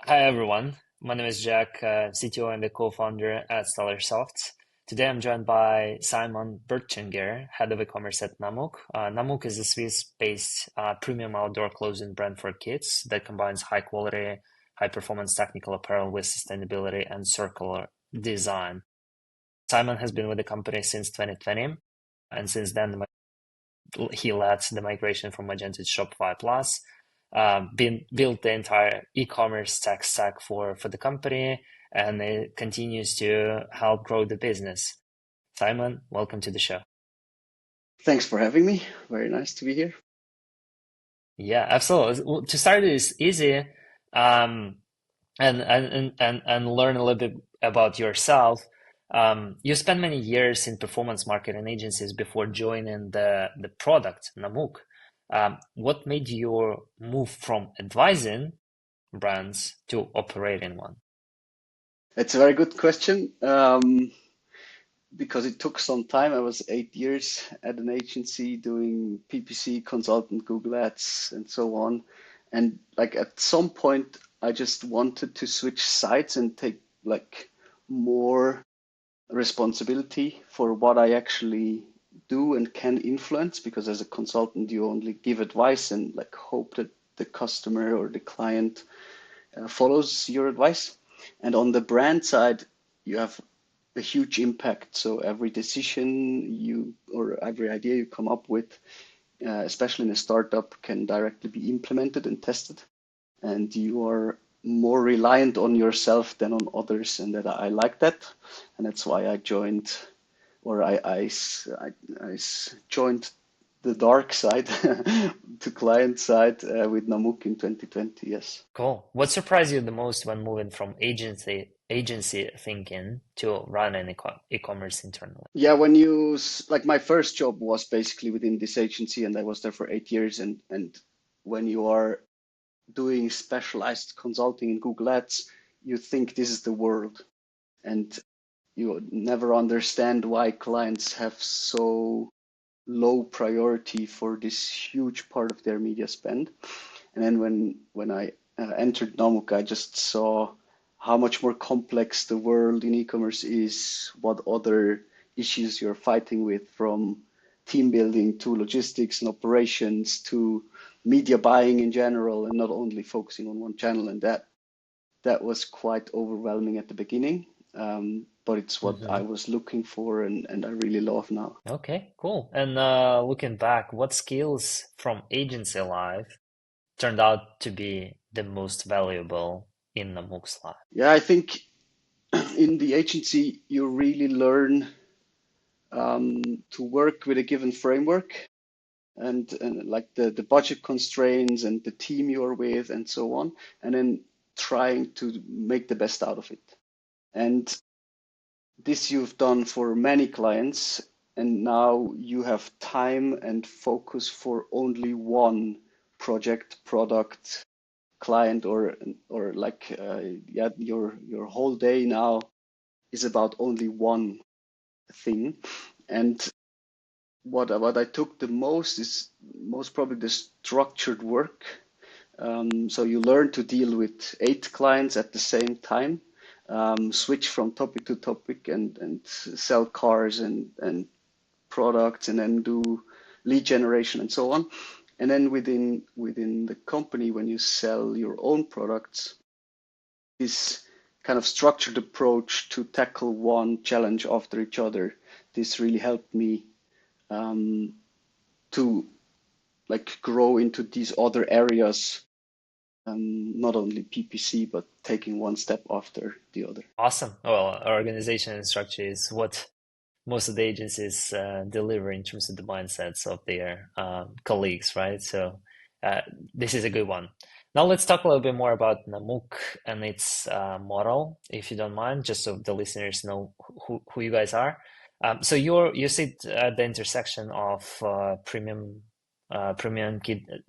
Hi everyone, my name is Jack, CTO and the co-founder at StellarSoft. Today I'm joined by Simon Bertschinger, head of e-commerce at Namuk. Namuk is a Swiss-based premium outdoor clothing brand for kids that combines high-quality, high-performance technical apparel with sustainability and circular design. Simon has been with the company since 2020, and since then he led the migration from Magento to Shopify Plus, built the entire e-commerce tech stack for the company, and it continues to help grow the business. Simon, welcome to the show. Thanks for having me. Very nice to be here. Yeah, absolutely. Well, to start is easy, um, and learn a little bit about yourself. You spent many years in performance marketing agencies before joining the product Namuk. What made you move from advising brands to operating one? It's a very good question because it took some time. I was 8 years at an agency doing PPC, consultant, Google Ads, and so on. And like at some point, I just wanted to switch sides and take like more responsibility for what I actually do and can influence. Because as a consultant, you only give advice and like hope that the customer or the client follows your advice. And on the brand side, you have a huge impact. So every decision you or every idea you come up with, especially in a startup, can directly be implemented and tested. And you are more reliant on yourself than on others, and that I like that, and that's why I joined, or I joined the dark side to client side with Namuk in 2020. Yes. Cool. What surprised you the most when moving from agency thinking to running e-commerce internally? Yeah, like my first job was basically within this agency, and I was there for 8 years. And when you are doing specialized consulting in Google Ads, you think this is the world, and you never understand why clients have so low priority for this huge part of their media spend. And then when I entered Namuk, I just saw how much more complex the world in e-commerce is, what other issues you're fighting with, from team building to logistics and operations to media buying in general, and not only focusing on one channel. And that was quite overwhelming at the beginning. But it's what I Hmm. was looking for, and I really love now. Okay, cool. And looking back, what skills from agency life turned out to be the most valuable in the MOOC's life? Yeah, I think in the agency, you really learn to work with a given framework, and like the budget constraints and the team you're with and so on, and then trying to make the best out of it. And this you've done for many clients, and now you have time and focus for only one project, product, client, or like yeah, your whole day now is about only one thing. And what I took the most is most probably the structured work. So you learn to deal with 8 clients at the same time, switch from topic to topic, and sell cars and products, and then do lead generation and so on. And then within the company, when you sell your own products, this kind of structured approach to tackle one challenge after each other, this really helped me um, to like grow into these other areas, not only PPC, but taking one step after the other. Awesome. Well, organization and structure is what most of the agencies deliver in terms of the mindsets of their colleagues, right? So uh, this is a good one. Now let's talk a little bit more about Namuk and its model, if you don't mind, just so the listeners know who you guys are. So you sit at the intersection of premium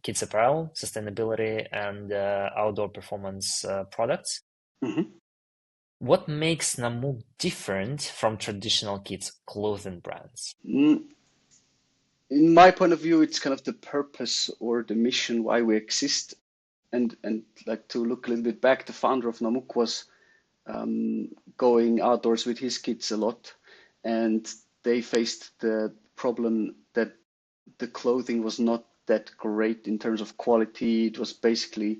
kids apparel, sustainability, and outdoor performance products. Mhm. What makes Namuk different from traditional kids clothing brands? Mm, In my point of view, it's kind of the purpose or the mission why we exist. and like to look a little bit back, the founder of Namuk was going outdoors with his kids a lot, and they faced the problem that the clothing was not that great in terms of quality. It was basically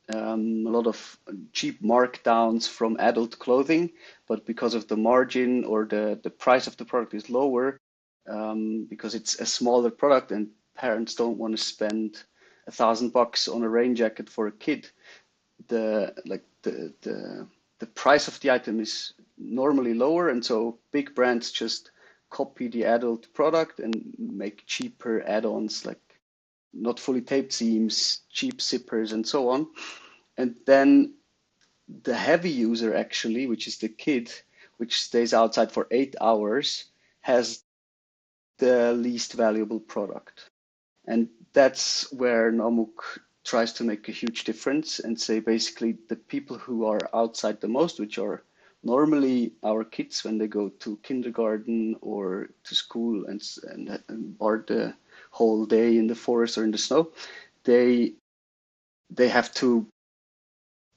a lot of cheap markdowns from adult clothing, but because of the margin or the price of the product is lower, because it's a smaller product and parents don't want to spend $1,000 on a rain jacket for a kid, the price of the item is normally lower, and so big brands just copy the adult product and make cheaper add-ons like not fully taped seams, cheap zippers, and so on. And then the heavy user actually, which is the kid, which stays outside for 8 hours, has the least valuable product. And that's where Namuk tries to make a huge difference and say basically the people who are outside the most, which are normally our kids when they go to kindergarten or to school and are the whole day in the forest or in the snow, they they have to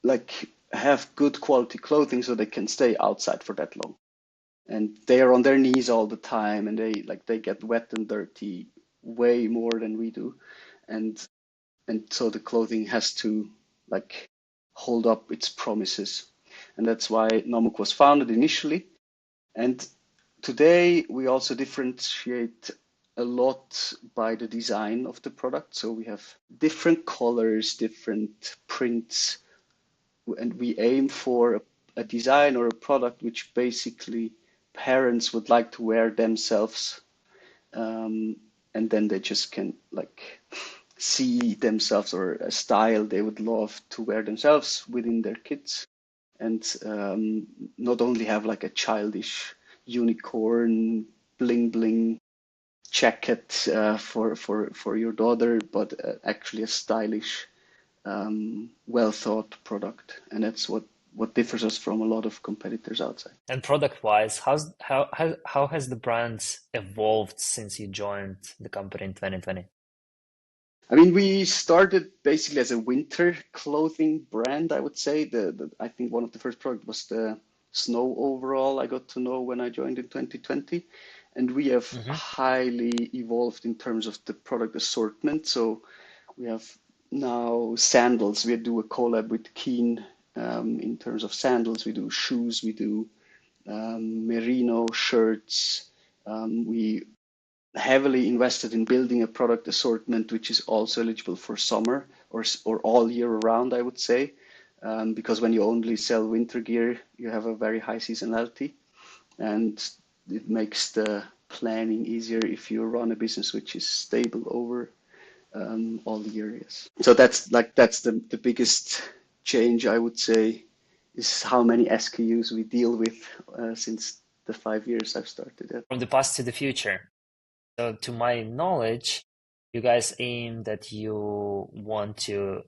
like have good quality clothing so they can stay outside for that long. And they are on their knees all the time, and they get wet and dirty way more than we do. And and so the clothing has to like hold up its promises. And that's why Namuk was founded initially. And today we also differentiate a lot by the design of the product. So we have different colors, different prints, and we aim for a design or a product which basically parents would like to wear themselves, and then they just can like see themselves or a style they would love to wear themselves within their kids, and not only have like a childish unicorn bling bling jacket for your daughter, but actually a stylish, well thought product. And that's what differs us from a lot of competitors outside. And product-wise, how has the brand evolved since you joined the company in 2020? I mean, we started basically as a winter clothing brand, I would say. I think one of the first products was the snow overall I got to know when I joined in 2020. And we have Hmm. highly evolved in terms of the product assortment. So we have now sandals. We do a collab with Keen in terms of sandals. We do shoes. We do merino shirts. We heavily invested in building a product assortment which is also eligible for summer or all year round, I would say, because when you only sell winter gear, you have a very high seasonality, and it makes the planning easier if you run a business which is stable over all the year. Yes. So that's the biggest change, I would say, is how many SKUs we deal with since the 5 years I've started it. From the past to the future. So to my knowledge, you guys aim that you want to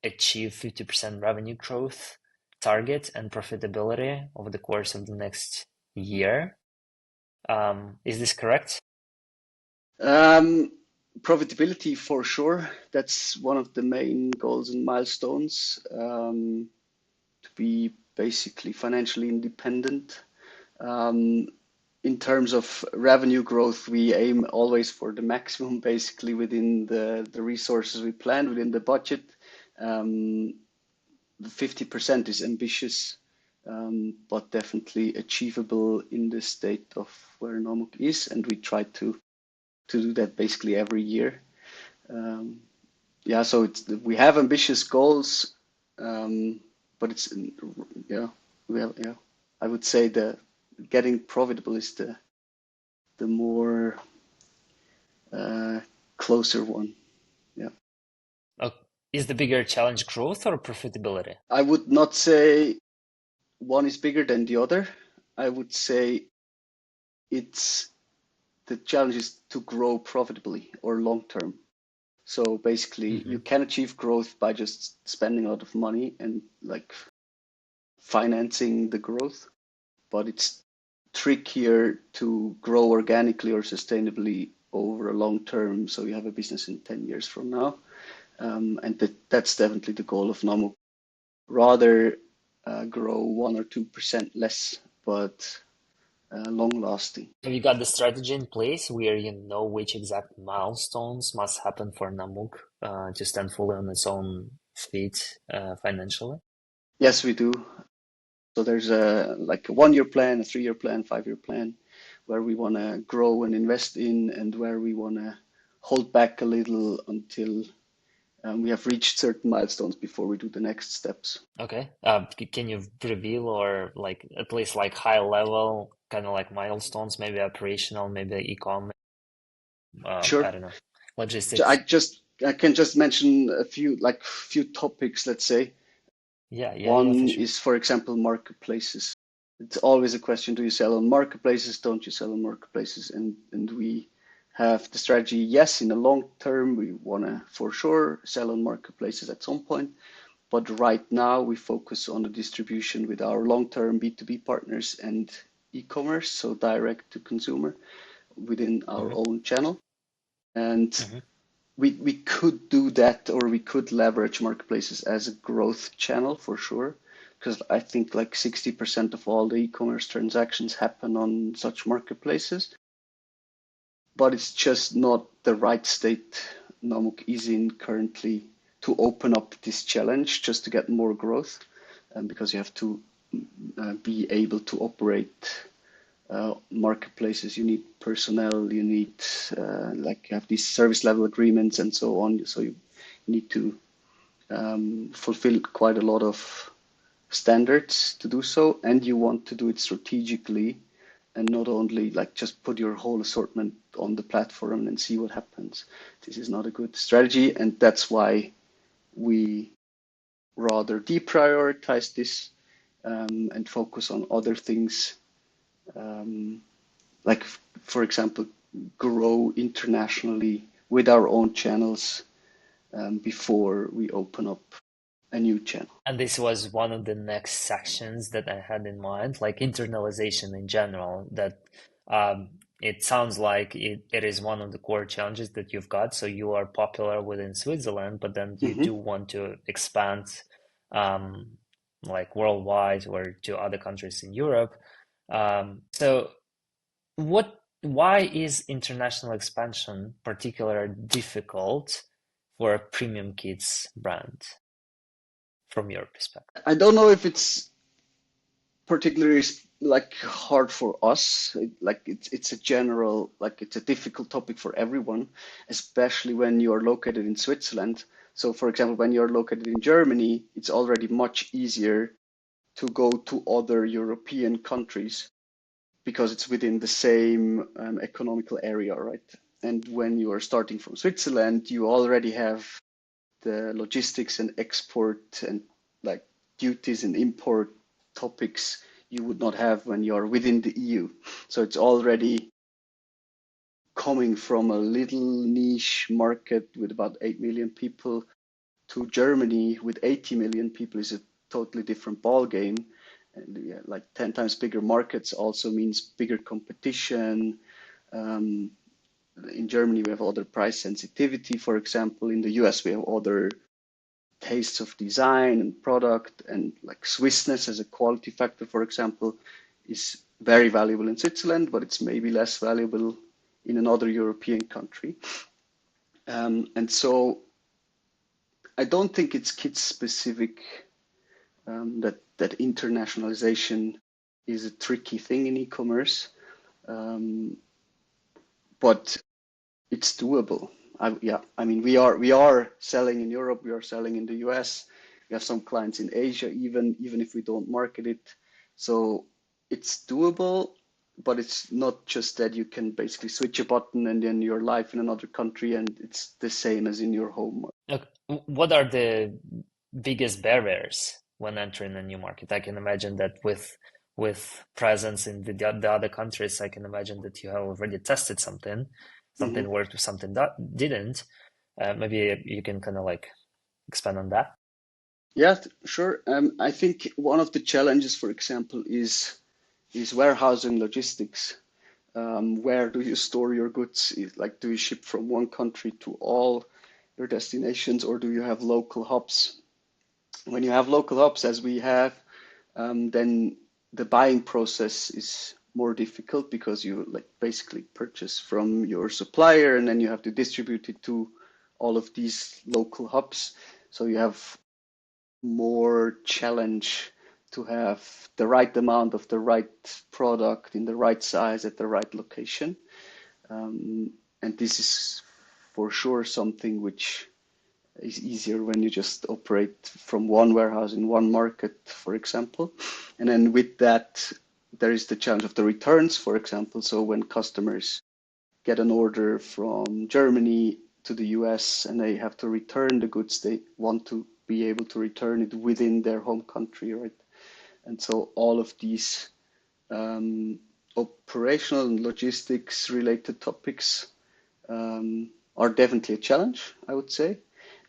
achieve 50% revenue growth target and profitability over the course of the next year. Is this correct? Um, Profitability for sure. That's one of the main goals and milestones, to be basically financially independent. Um, in terms of revenue growth, we aim always for the maximum, basically within the resources we planned, within the budget. Um, the 50% is ambitious, but definitely achievable in the state of where Nomuk is, and we try to do that basically every year. Um, yeah, so we have ambitious goals, but it's yeah, well, yeah. I would say the getting profitable is the more uh, closer one. Yeah, Uh, is the bigger challenge growth or profitability? I would not say one is bigger than the other. I would say it's the challenge is to grow profitably or long term. So basically, you Hmm. can achieve growth by just spending a lot of money and like financing the growth, but it's trickier to grow organically or sustainably over a long term. So you have a business in 10 years from now. And that's definitely the goal of namuk. Rather grow 1 or 2% less, but long lasting. Have you got the strategy in place where you know which exact milestones must happen for Namuk to stand fully on its own feet financially? Yes, we do. So there's a like a 1 year plan, a 3 year plan, 5 year plan, where we want to grow and invest in, and where we want to hold back a little until we have reached certain milestones before we do the next steps. Okay. Can you reveal or like at least like high level kind of like milestones, maybe operational, maybe e-com, Sure. I don't know, I logistics? just I can just mention a few topics, let's say. Yeah, for One sure. is, for example, marketplaces. It's always a question, do you sell on marketplaces? Don't you sell on marketplaces? And we have the strategy, yes, in the long term, we want to for sure sell on marketplaces at some point. But right now, we focus on the distribution with our long-term B2B partners and e-commerce, so direct to consumer within our Hmm. own channel. And Hmm. we could do that, or we could leverage marketplaces as a growth channel for sure, because I think like 60% of all the e-commerce transactions happen on such marketplaces, but it's just not the right state Namuk is in currently to open up this challenge just to get more growth, because you have to be able to operate marketplaces. You need personnel, you need like have these service level agreements and so on. So you need to fulfill quite a lot of standards to do so, and you want to do it strategically and not only like just put your whole assortment on the platform and see what happens. This is not a good strategy, and that's why we rather deprioritize this and focus on other things, um, like, for example, grow internationally with our own channels before we open up a new channel. And this was one of the next sections that I had in mind, like internalization in general, that it sounds like it is one of the core challenges that you've got. So you are popular within Switzerland, but then you do Mm-hmm. want to expand like worldwide or to other countries in Europe. So why is international expansion particularly difficult for a premium kids brand from your perspective? I don't know if it's particularly like hard for us. Like it's a general, like it's a difficult topic for everyone, especially when you are located in Switzerland. So, for example, when you're located in Germany, it's already much easier to go to other European countries because it's within the same economical area, right? And when you are starting from Switzerland, you already have the logistics and export and like duties and import topics you would not have when you're within the EU. So it's already coming from a little niche market with about 8 million people to Germany with 80 million people is a totally different ball game. And yeah, like 10 times bigger markets also means bigger competition. Um, in Germany, we have other price sensitivity, for example. In the US, we have other tastes of design and product, and like Swissness as a quality factor, for example, is very valuable in Switzerland, but it's maybe less valuable in another European country. And so I don't think it's kids specific, that internationalization is a tricky thing in e-commerce, um, but it's doable. Yeah, I mean, we are selling in Europe, we are selling in the US, we have some clients in Asia, even if we don't market it. So it's doable, but it's not just that you can basically switch a button and then you're live in another country and it's the same as in your home. Look, what are the biggest barriers when entering a new market? I can imagine that with presence in the other countries, I can imagine that you have already tested something Mhm. worked, something that didn't. Maybe you can kind of like expand on that. Yeah, sure. I think one of the challenges, for example, is warehousing logistics. Where do you store your goods? Like, do you ship from one country to all? your destinations, or do you have local hubs? When you have local hubs, as we have, then the buying process is more difficult because you like basically purchase from your supplier and then you have to distribute it to all of these local hubs. So you have more challenge to have the right amount of the right product in the right size at the right location. And this is for sure something which is easier when you just operate from one warehouse in one market, for example. And then with that, there is the challenge of the returns, for example. So when customers get an order from Germany to the US and they have to return the goods, they want to be able to return it within their home country, right? And so all of these operational and logistics related topics are definitely a challenge, I would say.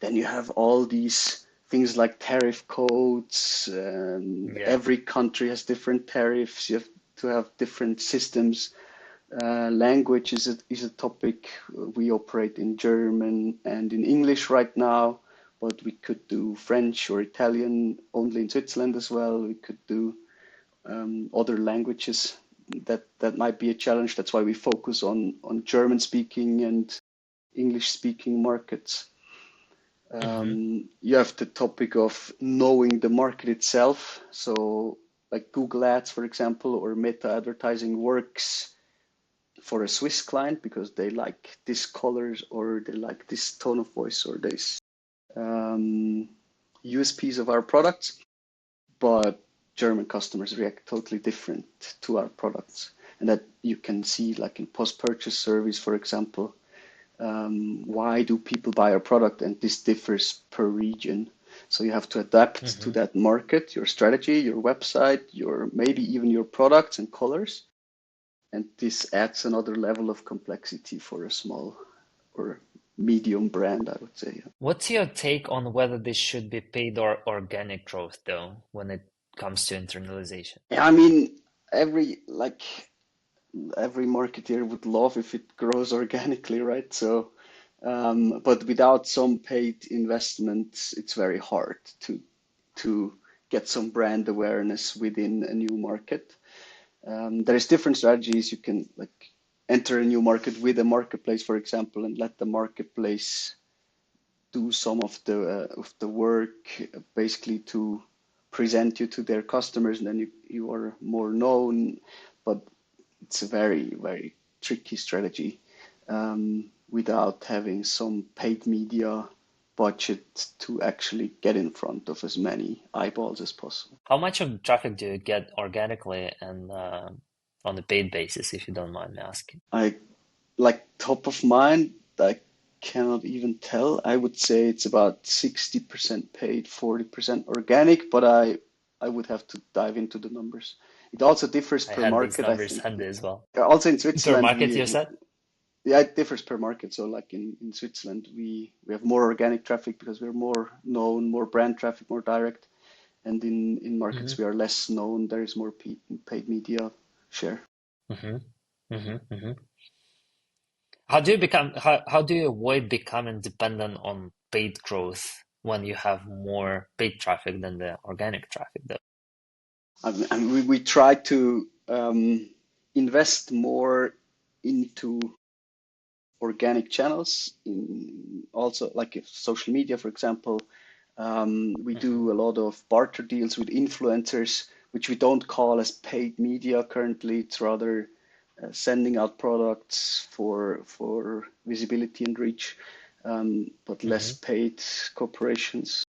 Then you have all these things like tariff codes. Yeah. Every country has different tariffs. You have to have different systems. Language is a topic. We operate in German and in English right now, but we could do French or Italian only in Switzerland as well. We could do other languages. That might be a challenge. That's why we focus on German speaking and English speaking markets. Hmm. You have the topic of knowing the market itself. So, like Google Ads, for example, or Meta advertising works for a Swiss client because they like this colors or they like this tone of voice or this um, USPs of our products. But German customers react totally different to our products. And that you can see like in post-purchase service, for example, why do people buy our product? And this differs per region. So you have to adapt to Hmm. that market, your strategy, your website, your maybe even your products and colors. And this adds another level of complexity for a small or medium brand, I would say. What's your take on whether this should be paid or organic growth, though, when it comes to internalization? Yeah, I mean, every marketer would love if it grows organically, right? So, but without some paid investments, it's very hard to get some brand awareness within a new market. There's different strategies. You can like enter a new market with a marketplace, for example, and let the marketplace do some of the work, basically to present you to their customers, and then you are more known. But it's a very tricky strategy without having some paid media budget to actually get in front of as many eyeballs as possible. How much of traffic do you get organically and on a paid basis, if you don't mind me asking? I like top of mind, I cannot even tell. I would say it's about 60% paid, 40% organic, but I would have to dive into the numbers. It also differs I per had these market, I numbers think. handy as well. Also in Per Switzerland, market, you said? yeah, it differs per market. So like in Switzerland, we have more organic traffic because we're more known, more brand traffic, more direct. And in Hmm. markets we are less known, there is more paid media share. Hmm. Hmm. Hmm. How do you avoid becoming dependent on paid growth when you have more paid traffic than the organic traffic, though? We try to invest more into organic channels, in also like if social media, for example. We Hmm. do a lot of barter deals with influencers, which we don't call as paid media currently. It's rather sending out products for visibility and reach, but less Hmm. paid corporations.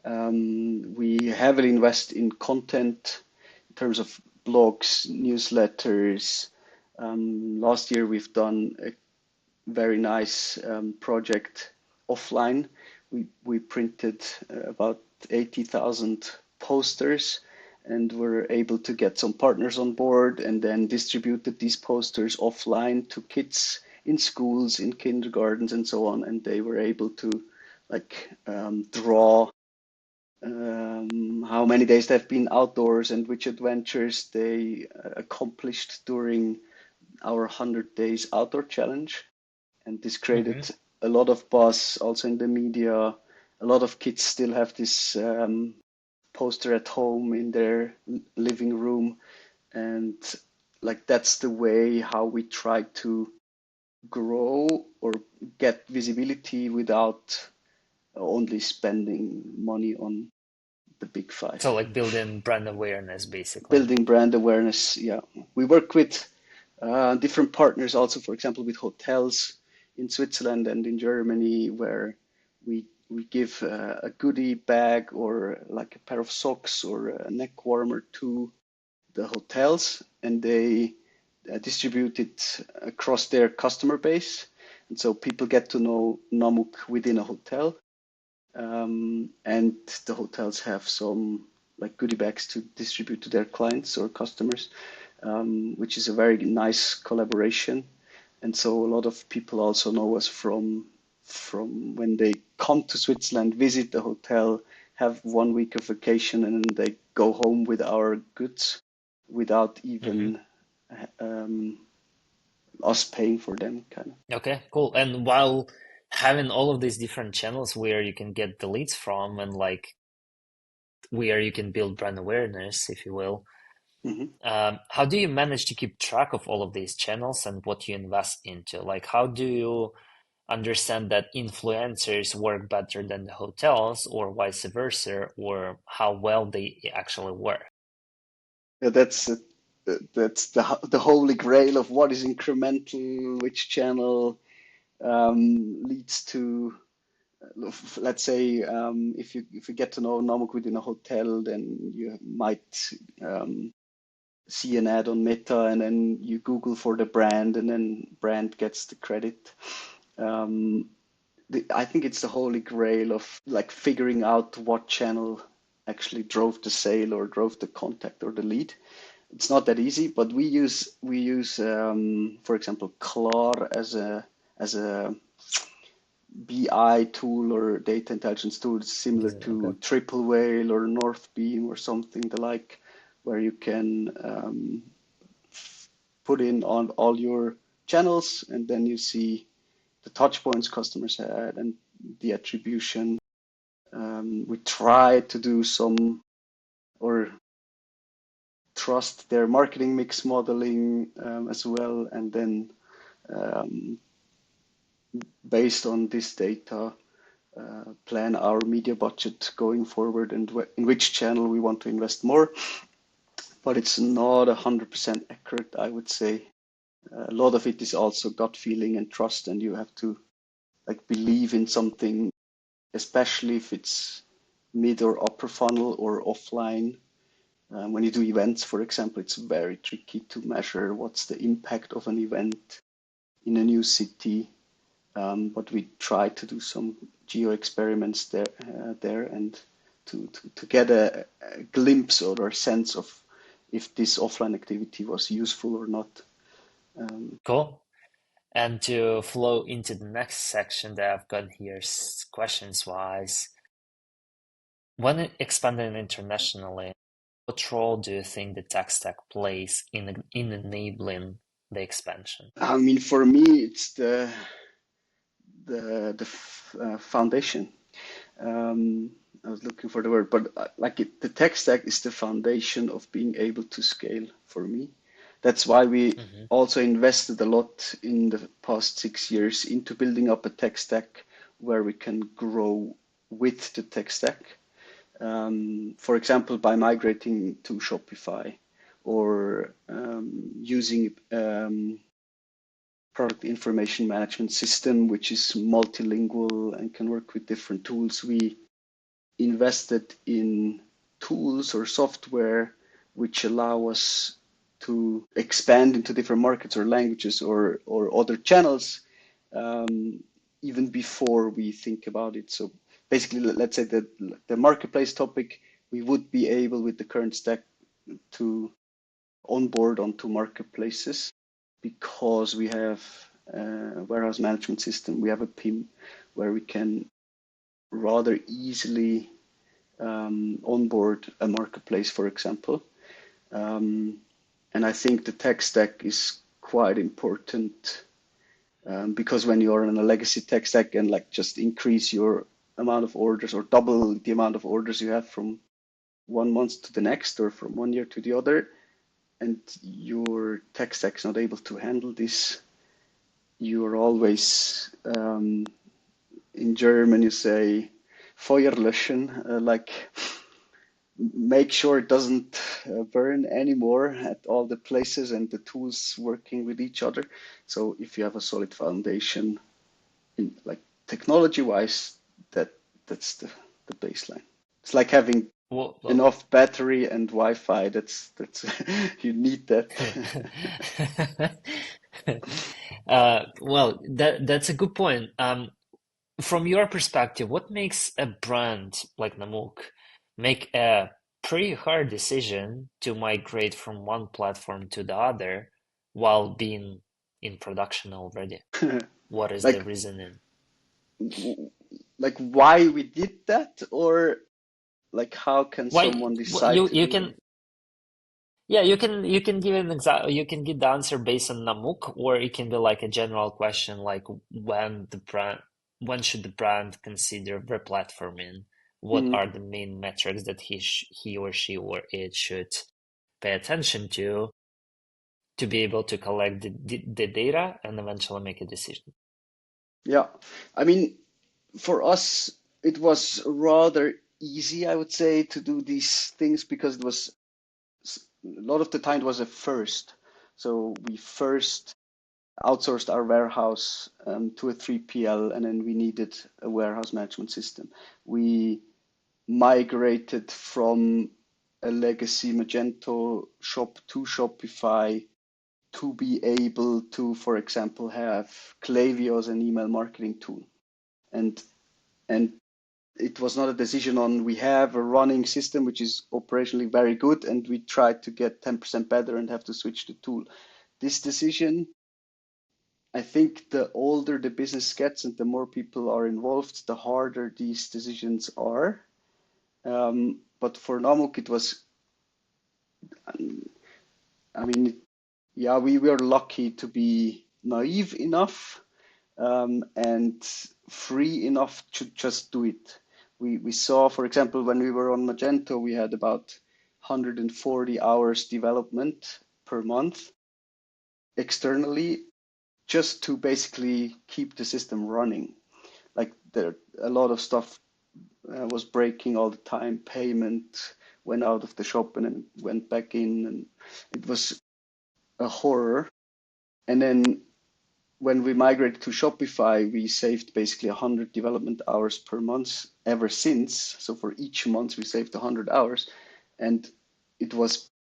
We heavily invest in content in terms of blogs, newsletters. Last year, we've done a very nice project offline. We printed about 80,000 posters and were able to get some partners on board and then distributed these posters offline to kids in schools, in kindergartens, and so on. And they were able to like draw how many days they've been outdoors and which adventures they accomplished during our 100 days outdoor challenge. And this created Hmm. a lot of buzz also in the media. A lot of kids still have this poster at home in their living room, and like that's the way how we try to grow or get visibility without only spending money on the big So five. like building brand awareness, basically. Building brand awareness, yeah. We work with different partners also, for example, with hotels in Switzerland and in Germany, where we give a goodie bag or like a pair of socks or a neck warmer to the hotels, and they distribute it across their customer base. And so people get to know Namuk within a hotel, and the hotels have some like goodie bags to distribute to their clients or customers, which is a very nice collaboration. And so a lot of people also know us from when they come to Switzerland, visit the hotel, have 1 week of vacation, and then they go home with our goods without Hmm. even um, us paying for them, kind of. Okay, cool. And while having all of these different channels where you can get the leads from and like where you can build brand awareness, if you will, Mhm. how do you manage to keep track of all of these channels and what you invest into? Like, how do you understand that influencers work better than the hotels or vice versa, or how well they actually work? Yeah, that's the holy grail of what is incremental, which channel leads to, let's say, if you get to know Namuk within a hotel, then you might see an ad on Meta, and then you Google for the brand, and then brand gets the credit. Um, I think it's the holy grail of like figuring out what channel actually drove the sale or drove the contact or the lead. It's not that easy, but we use for example, Clar as a BI tool or data intelligence tool similar Okay. to Triple Whale or Northbeam or something the like, where you can put in on all your channels, and then you see the touch points customers had and the attribution. We try to do some or trust their marketing mix modeling as well, and then um, based on this data, plan our media budget going forward and in which channel we want to invest more. But it's not 100% accurate, I would say. A lot of it is also gut feeling and trust, and you have to like believe in something, especially if it's mid or upper funnel or offline. When you do events, for example, it's very tricky to measure what's the impact of an event in a new city. But we try to do some geo experiments there, and to get a glimpse or a sense of if this offline activity was useful or not. Cool. And to flow into the next section that I've got here, questions wise, when expanding internationally, what role do you think the tech stack plays in enabling the expansion? I mean, for me, it's the foundation. I was looking for the word, but the tech stack is the foundation of being able to scale for me. That's why we Hmm. also invested a lot in the past 6 years into building up a tech stack where we can grow with the tech stack. For example, by migrating to Shopify or using product information management system, which is multilingual and can work with different tools. We invested in tools or software which allow us to expand into different markets or languages or other channels even before we think about it. So basically, let's say that the marketplace topic, we would be able with the current stack to onboard onto marketplaces because we have a warehouse management system, we have a PIM where we can rather easily onboard a marketplace, for example. Um, and I think the tech stack is quite important Because when you're in a legacy tech stack and like just increase your amount of orders or double the amount of orders you have from 1 month to the next or from 1 year to the other, and your tech stack's not able to handle this, you're always in German you say Feuer löschen, like make sure it doesn't burn anymore at all the places and the tools working with each other. So if you have a solid foundation in like technology wise, that's the baseline. It's like having Well, enough battery and Wi-Fi. That's you need that. well, that's a good point. From your perspective, what makes a brand like Namuk make a pretty hard decision to migrate from one platform to the other while being in production already? What is the Like reasoning? like why we did that, or like how can Why, someone you decide to you do that? can yeah, you can give an example, you can give the answer based on Namuk, or it can be like a general question like when should the brand consider replatforming? What Mm, are the main metrics that he or she or it should pay attention to be able to collect the data and eventually make a decision? yeah, I mean, for us, it was rather easy, I would say, to do these things because it was a lot of the time it was a first. So we first outsourced our warehouse to a 3PL, and then we needed a warehouse management system. We migrated from a legacy Magento shop to Shopify to be able to, for example, have Klaviyo as an email marketing tool. And and it was not a decision on we have a running system which is operationally very good and we try to get 10% better and have to switch the tool. This decision, I think the older the business gets and the more people are involved, the harder these decisions are. But for Namuk, it was, I mean, yeah, we were lucky to be naive enough and free enough to just do it. We saw, for example, when we were on Magento, we had about 140 hours development per month externally just to basically keep the system running. Like there, a lot of stuff was breaking all the time. Payment went out of the shop and then went back in, and it was a horror. And then when we migrated to Shopify, we saved basically 100 development hours per month ever since. So for each month, we saved 100 hours. And it was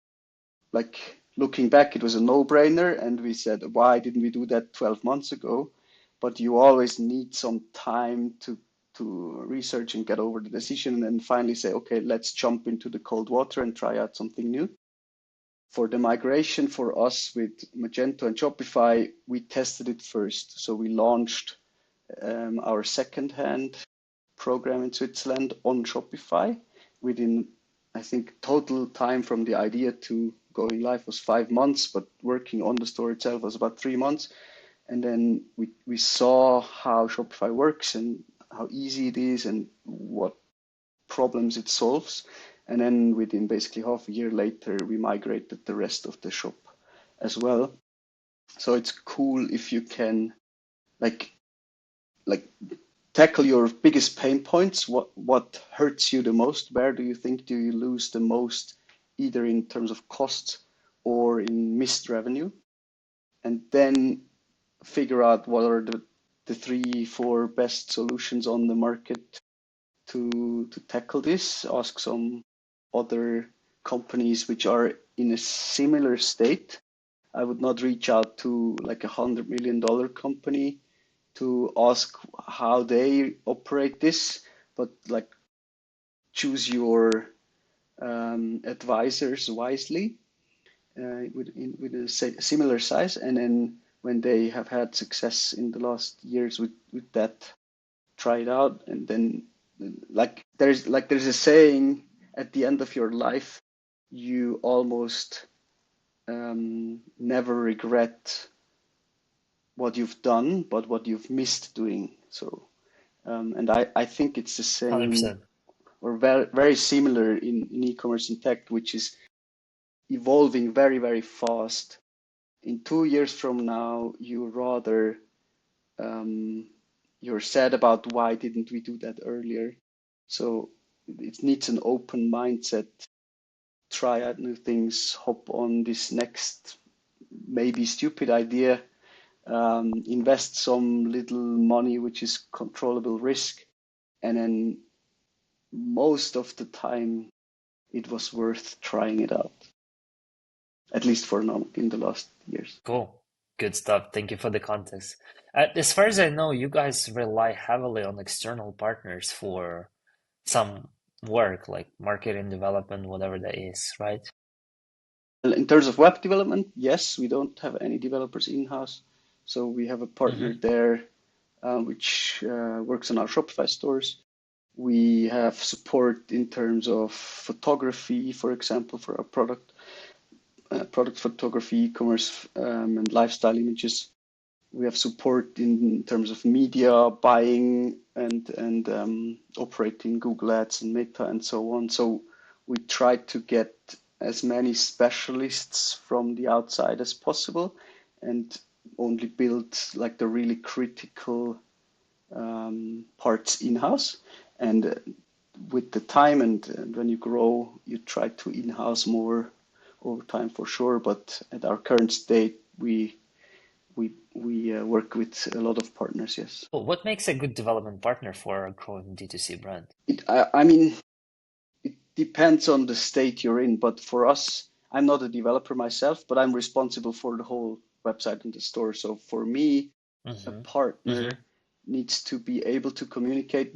like looking back, it was a no-brainer. And we said, why didn't we do that 12 months ago? But you always need some time to research and get over the decision and then finally say, okay, let's jump into the cold water and try out something new. For the migration for us with Magento and Shopify, we tested it first. So we launched our secondhand program in Switzerland on Shopify within, I think, total time from the idea to going live was 5 months, but working on the store itself was about 3 months. And then we saw how Shopify works and how easy it is and what problems it solves. And then within basically half a year later, we migrated the rest of the shop as well. So it's cool if you can like like tackle your biggest pain points. What hurts you the most? Where do you think do you lose the most, either in terms of cost or in missed revenue? And then figure out what are the three, four best solutions on the market to tackle this. Ask some other companies which are in a similar state. I would not reach out to like $100 million company to ask how they operate this, but like choose your advisors wisely with a similar size, and then when they have had success in the last years with that, try it out, and then there's a saying at the end of your life, you almost never regret what you've done, but what you've missed doing. So, and I think it's the same 100%. or very, very similar in e-commerce and tech, which is evolving very, very fast. In 2 years from now, you rather you're sad about why didn't we do that earlier. So it needs an open mindset, try out new things, hop on this next maybe stupid idea, invest some little money, which is controllable risk, and then most of the time it was worth trying it out, at least for now in the last years. Cool. Good stuff. Thank you for the context. As far as I know, you guys rely heavily on external partners for some work, like marketing development, whatever that is, right? In terms of web development, yes, we don't have any developers in-house. So we have a partner Mm-hmm. there which works on our Shopify stores. We have support in terms of photography, for example, for our product photography, e-commerce, and lifestyle images. We have support in terms of media buying and operating Google Ads and Meta and so on. So we try to get as many specialists from the outside as possible and only build like the really critical parts in-house. And with the time and when you grow, you try to in-house more over time for sure. But at our current state, we work with a lot of partners. Yes. Well, what makes a good development partner for a growing D2C brand? I mean, it depends on the state you're in. But for us, I'm not a developer myself, but I'm responsible for the whole website and the store. So for me, a Mm-hmm. Mm-hmm. partner needs to be able to communicate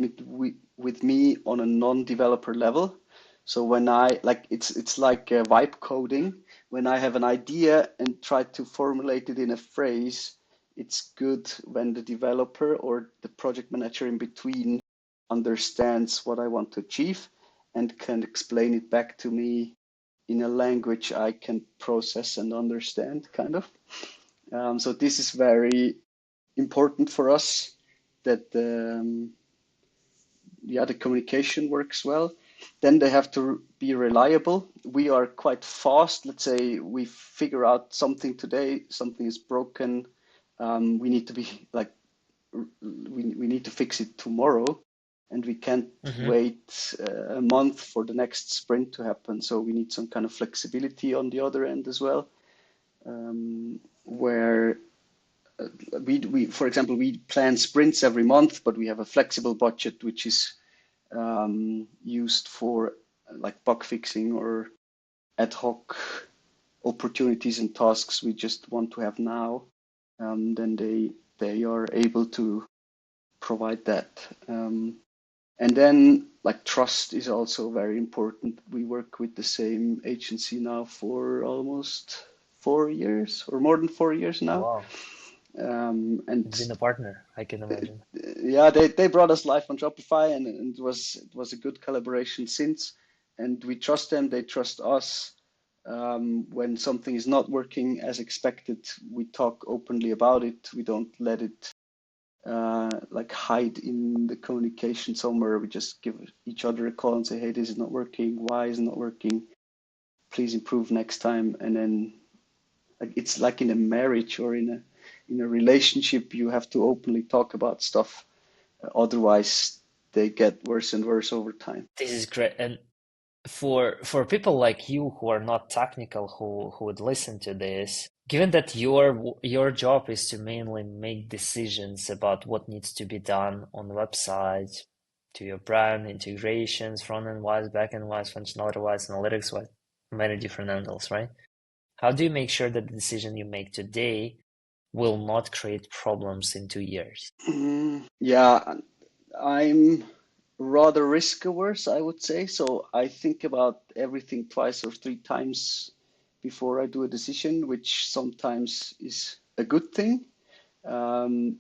with me on a non-developer level. So when I like it's like vibe coding. When I have an idea and try to formulate it in a phrase, it's good when the developer or the project manager in between understands what I want to achieve and can explain it back to me in a language I can process and understand, kind of. So this is very important for us that the communication works well. Then they have to be reliable. We are quite fast. Let's say we figure out something today, something is broken. We need to be like we need to fix it tomorrow, and we can't Mm-hmm. wait a month for the next sprint to happen. So we need some kind of flexibility on the other end as well, where we for example we plan sprints every month, but we have a flexible budget which is used for like bug fixing or ad hoc opportunities and tasks we just want to have now. Then they are able to provide that. And then like trust is also very important. We work with the same agency now for almost 4 years or more than 4 years Oh, now. wow. And It's been a partner, I can imagine. yeah, they brought us live on Shopify, and it was a good collaboration since. And we trust them, they trust us. When something is not working as expected, we talk openly about it. We don't let it like hide in the communication somewhere. We just give each other a call and say, hey, this is not working. Why is it not working? Please improve next time. And then like it's like in a marriage or in a relationship, you have to openly talk about stuff. Otherwise, they get worse and worse over time. This is great. And for people like you who are not technical, who would listen to this, given that your job is to mainly make decisions about what needs to be done on the website, to your brand, integrations, front end wise, back end wise, functionality wise, analytics wise, many different angles, right? How do you make sure that the decision you make today will not create problems in 2 years? Yeah, I'm rather risk averse, I would say. So I think about everything twice or three times before I do a decision, which sometimes is a good thing. Um,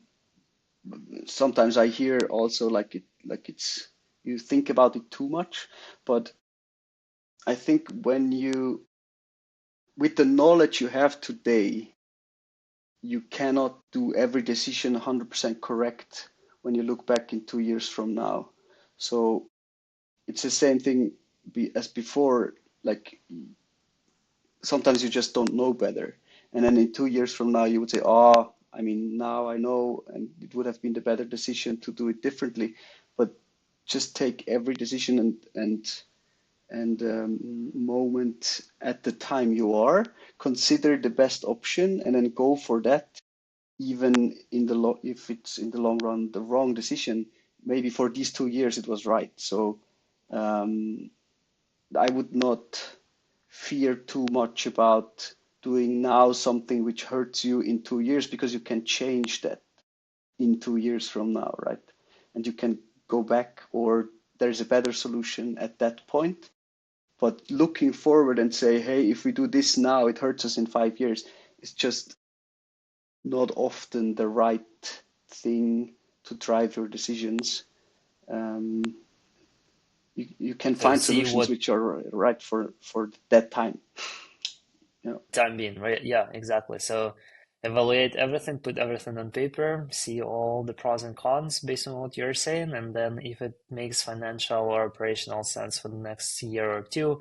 Sometimes I hear also like it's you think about it too much, but I think with the knowledge you have today, you cannot do every decision 100% correct when you look back in 2 years from now. So it's the same thing as before. Like sometimes you just don't know better. And then in 2 years from now, you would say, oh, I mean, now I know, and it would have been the better decision to do it differently. But just take every decision and moment at the time you are, consider the best option, and then go for that. Even if it's in the long run the wrong decision, maybe for these 2 years it was right. So um, I would not fear too much about doing now something which hurts you in 2 years, because you can change that in 2 years from now, right? And you can go back, or there's a better solution at that point. But looking forward and say, hey, if we do this now, it hurts us in 5 years, it's just not often the right thing to drive your decisions. Um, you can So find see solutions what which are right for that time. You know, time being, right? Yeah, exactly. So evaluate everything, put everything on paper, see all the pros and cons based on what you're saying, and then if it makes financial or operational sense for the next year or two,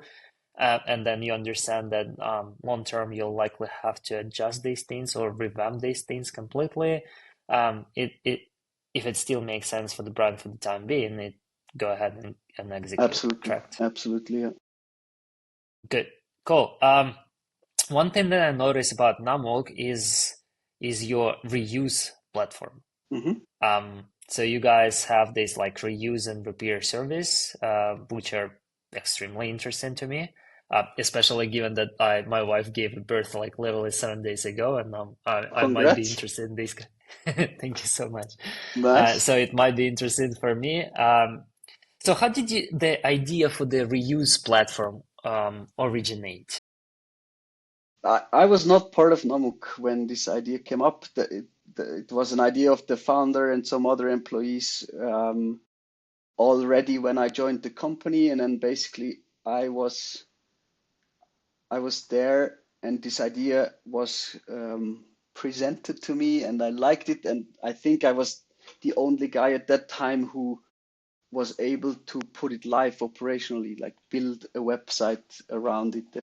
and then you understand that long term you'll likely have to adjust these things or revamp these things completely. It if it still makes sense for the brand for the time being, it go ahead and execute. absolutely, Correct. absolutely. Yeah. Good. Cool. One thing that I noticed about Namuk is your reuse platform. Hmm. So you guys have this like reuse and repair service, which are extremely interesting to me, especially given that my wife gave birth like literally 7 days ago, and I might be Congrats. interested in this. Thank you so much. Nice. So it might be interesting for me. So how did the idea for the reuse platform originate? I was not part of Namuk when this idea came up. It was an idea of the founder and some other employees already when I joined the company, and then basically I was there, and this idea was presented to me, and I liked it, and I think I was the only guy at that time who was able to put it live operationally, like build a website around it, and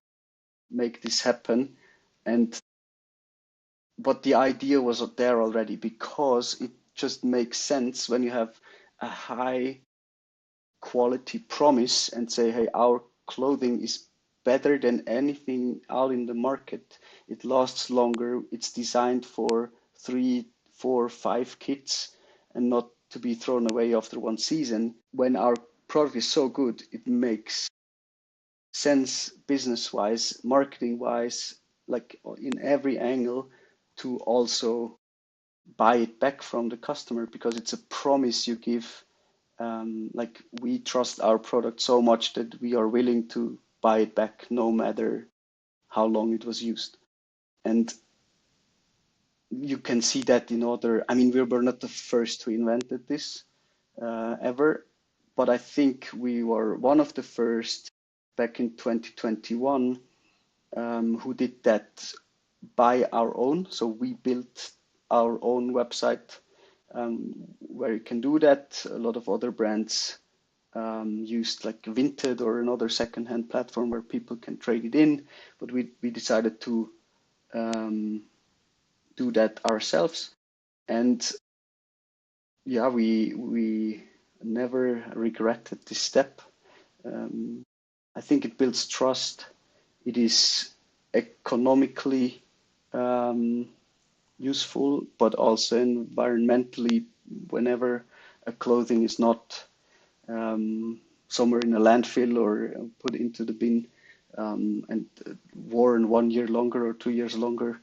make this happen. And but the idea was there already, because it just makes sense when you have a high quality promise and say, hey, our clothing is better than anything out in the market. It lasts longer. It's designed for 3, 4, 5 kids and not to be thrown away after one season. When our product is so good, it makes sense business wise, marketing wise, like in every angle, to also buy it back from the customer, because it's a promise you give. Like, we trust our product so much that we are willing to buy it back no matter how long it was used. And you can see that in other, I mean, we were not the first to invented this ever, but I think we were one of the first back in 2021 who did that by our own. So we built our own website where you can do that. A lot of other brands used like Vinted or another secondhand platform where people can trade it in, but we decided to um, do that ourselves. And yeah, we never regretted this step. Um, I think it builds trust. It is economically um, useful, but also environmentally. Whenever a clothing is not somewhere in a landfill or put into the bin and worn 1 year longer or 2 years longer,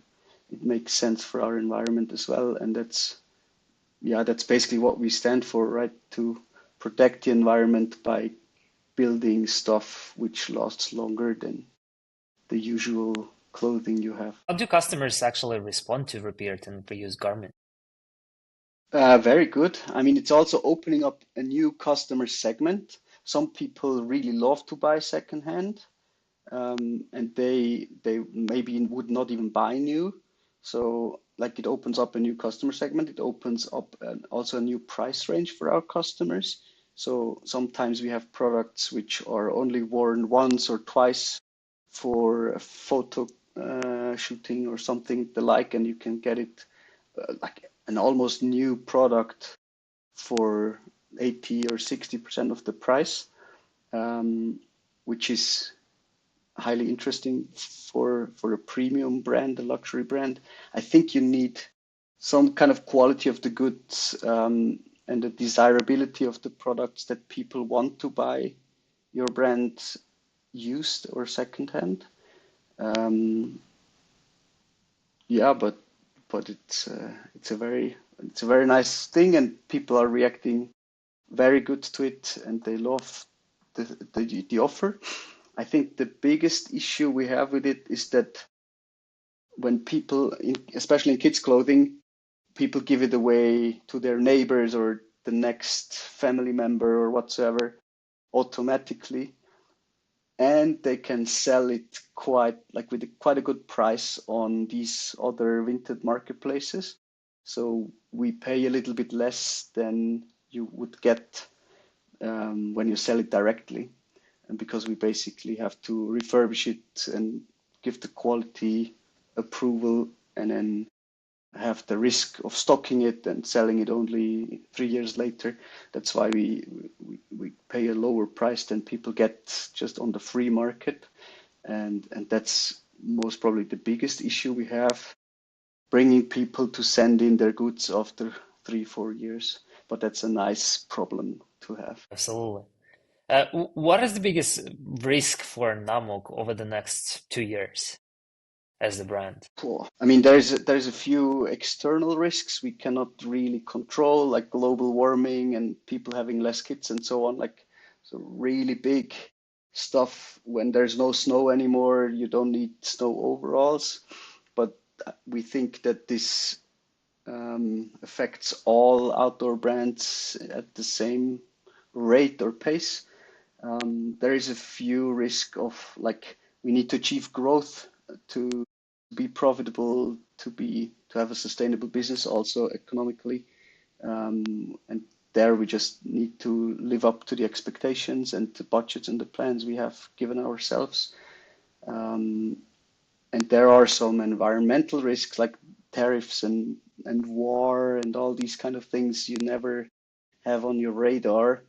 it makes sense for our environment as well. And that's basically what we stand for, right? To protect the environment by building stuff which lasts longer than the usual clothing you have. How do customers actually respond to repaired and reused garments? Very good. I mean, it's also opening up a new customer segment. Some people really love to buy secondhand, and they maybe would not even buy new. So like it opens up a new customer segment. It opens up also a new price range for our customers. So sometimes we have products which are only worn once or twice for a photo shooting or something the like, and you can get it like an almost new product for 80 or 60% of the price, which is highly interesting for a premium brand, a luxury brand. I think you need some kind of quality of the goods, and the desirability of the products that people want to buy your brand used or secondhand. Um, yeah, but it's a very nice thing, and people are reacting very good to it, and they love the offer. I think the biggest issue we have with it is that when people, especially in kids clothing, people give it away to their neighbors or the next family member or whatsoever automatically, and they can sell it quite like with quite a good price on these other vintage marketplaces. So we pay a little bit less than you would get when you sell it directly, and because we basically have to refurbish it and give the quality approval and then have the risk of stocking it and selling it only 3 years later. That's why we pay a lower price than people get just on the free market, and that's most probably the biggest issue we have, bringing people to send in their goods after 3 4 years. But that's a nice problem to have. Absolutely. What is the biggest risk for Namuk over the next 2 years as the brand? I mean, there's a few external risks we cannot really control, like global warming and people having less kids and so on. Like, so really big stuff. When there's no snow anymore, you don't need snow overalls. But we think that this affects all outdoor brands at the same rate or pace. There is a few risk of like we need to achieve growth to be profitable, to have a sustainable business also economically. And there we just need to live up to the expectations and the budgets and the plans we have given ourselves. And there are some environmental risks like tariffs and war and all these kind of things you never have on your radar,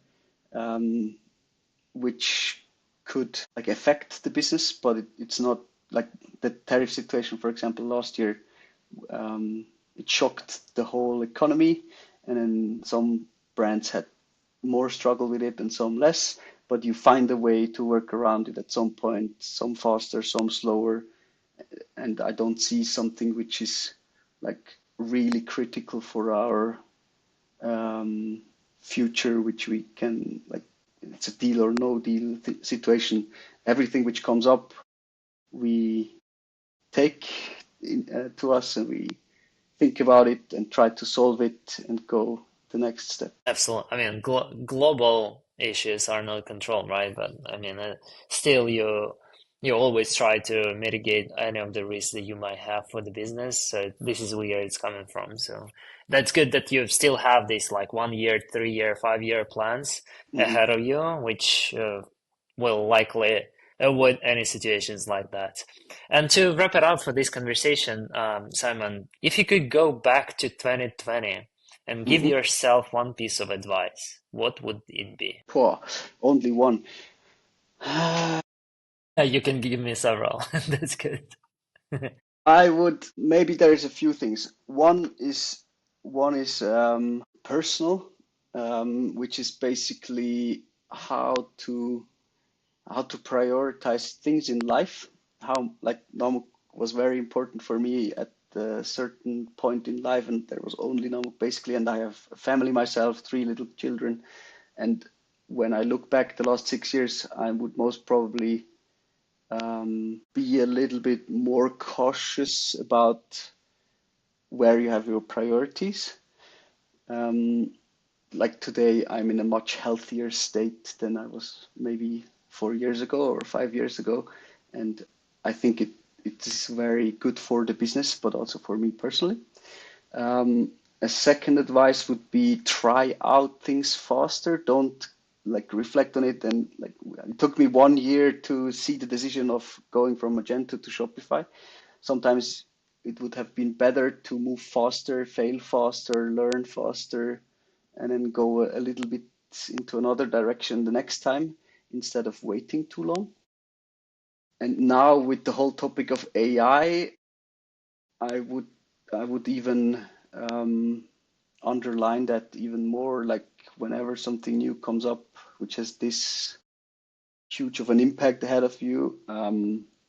which could like affect the business, but it's not like the tariff situation, for example, last year. It shocked the whole economy, and then some brands had more struggle with it and some less. But you find a way to work around it at some point, some faster, some slower. And I don't see something which is like really critical for our future, which we can like it's a deal or no deal situation. Everything which comes up, we take to us and we think about it and try to solve it and go the next step. Absolutely. I mean, global issues are not controlled, right? But I mean, still, you always try to mitigate any of the risks that you might have for the business. So this is where it's coming from. So that's good that you still have these like 1 year, 3 year, 5 year plans Mhm. ahead of you, which will likely avoid any situations like that. And to wrap it up for this conversation, Simon, if you could go back to 2020 and give Mhm. yourself one piece of advice, what would it be? Poor, only one. You can give me several. That's good. I would maybe there's a few things. One is personal, which is basically how to prioritize things in life. How like Namuk was very important for me at a certain point in life, and there was only Namuk basically, and I have a family myself, three little children, and when I look back the last 6 years, I would most probably be a little bit more cautious about where you have your priorities. Um, like today, I'm in a much healthier state than I was maybe 4 years ago or 5 years ago, and I think it is very good for the business, but also for me personally. A second advice would be try out things faster. Don't like reflect on it, and like it took me 1 year to see the decision of going from Magento to Shopify. Sometimes it would have been better to move faster, fail faster, learn faster, and then go a little bit into another direction the next time instead of waiting too long. And now with the whole topic of AI, I would I would even underline that even more. Like whenever something new comes up, which has this huge of an impact ahead of you,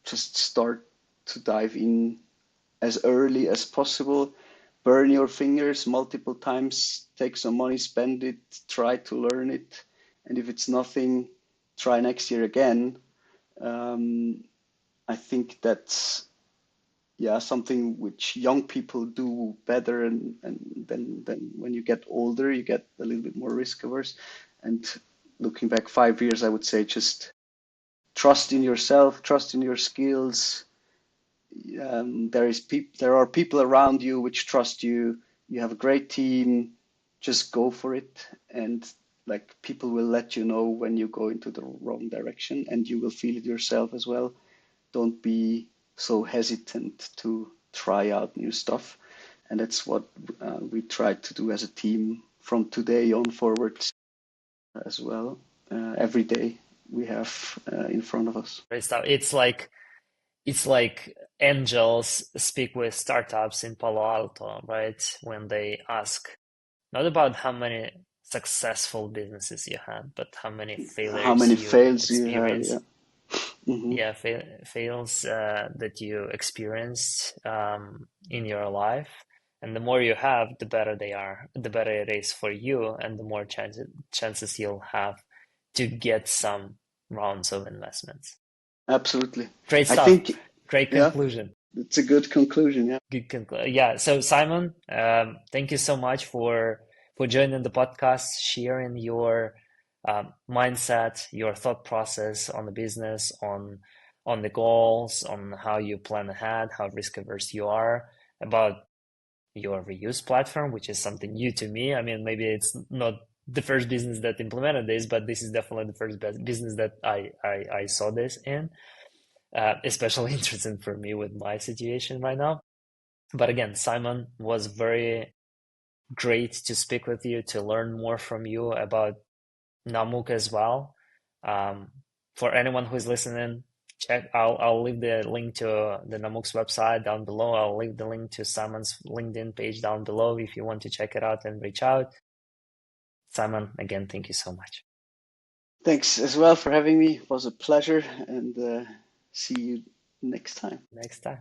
just start to dive in as early as possible. Burn your fingers multiple times, take some money, spend it, try to learn it. And if it's nothing, try next year again. Um, I think that's yeah something which young people do better, and then when you get older, you get a little bit more risk averse. And looking back 5 years, I would say just trust in yourself, trust in your skills. There are people around you which trust you. You have a great team. Just go for it, and like people will let you know when you go into the wrong direction, and you will feel it yourself as well. Don't be so hesitant to try out new stuff, and that's what we try to do as a team from today on forwards as well. Every day we have in front of us. Great stuff. It's like angels speak with startups in Palo Alto, right? When they ask not about how many successful businesses you had, but how many How failures many you fails you have? Yeah. experienced. Hmm. Yeah, fails that you experienced in your life. And the more you have, the better they are, the better it is for you, and the more chances you'll have to get some rounds of investments. Absolutely. Great I stuff. think, Great yeah, conclusion. it's a good conclusion. Yeah. Good conclusion. Yeah. So Simon, thank you so much for joining the podcast, sharing your mindset, your thought process on the business, on the goals, on how you plan ahead, how risk averse you are, about your ReUse platform, which is something new to me. I mean, maybe it's not the first business that implemented this, but this is definitely the first business that I saw this in. Especially interesting for me with my situation right now. But again, Simon, was very great to speak with you, to learn more from you about Namuk as well. Um, for anyone who is listening, check. I'll leave the link to the Namuk's website down below. I'll leave the link to Simon's LinkedIn page down below if you want to check it out and reach out. Simon, again, thank you so much. Thanks as well for having me. It was a pleasure, and see you next time. Next time.